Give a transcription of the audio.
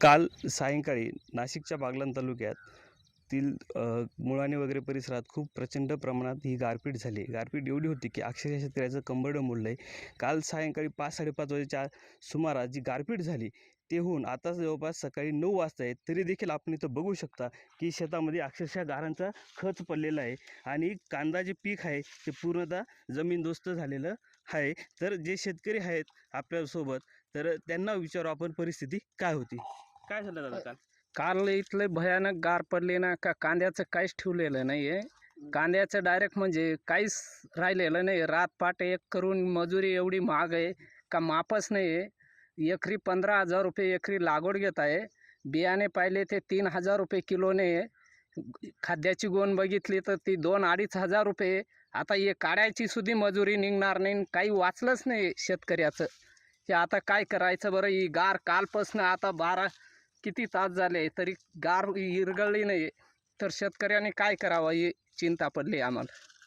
काल सायंकाळी नाशिकच्या बागलाण तालुक्यातील मुळाणे वगैरे परिसरात खूप प्रचंड प्रमाणात ही गारपीट झाली. गारपीट एवढी होती की अक्षरशः शेतकऱ्याचं कंबरडं मोडलं आहे. काल सायंकाळी 5-5:30 वाजेच्या सुमारास जी गारपीट झाली ते होऊन आता जवळपास सकाळी 9 वाजता आहे. तरी देखील आपण इथं बघू शकता की शेतामध्ये अक्षरशः गारांचा खच पडलेला आहे आणि कांदा जे पीक आहे ते पूर्णतः जमीनदोस्त झालेलं आहे. तर जे शेतकरी आहेत आपल्यासोबत, तर त्यांना विचारू आपण परिस्थिती काय होती. काय झालं दादा काल? काल इथले भयानक गार पडली ना का कांद्याचं काहीच ठेवलेलं नाही आहे. कांद्याचं डायरेक्ट म्हणजे काहीच राहिलेलं नाही. रातपाट एक करून मजुरी एवढी महाग आहे का मापच नाही आहे. एकरी 15,000 रुपये एकरी लागवड घेत आहे. बियाणे पाहिले ते 3,000 रुपये किलोने आहे. खाद्याची गोण बघितली तर ती 2-2.5 हजार रुपये. आता हे काढायची सुद्धा मजुरी निघणार नाही. काही वाचलंच नाही शेतकऱ्याचं. हे आता काय करायचं बरं. ही गार कालपासून आता 12 किती तास झाले तरी गार इरगळली नाही. तर शेतकऱ्याने काय करावं ही चिंता पडली आम्हाला.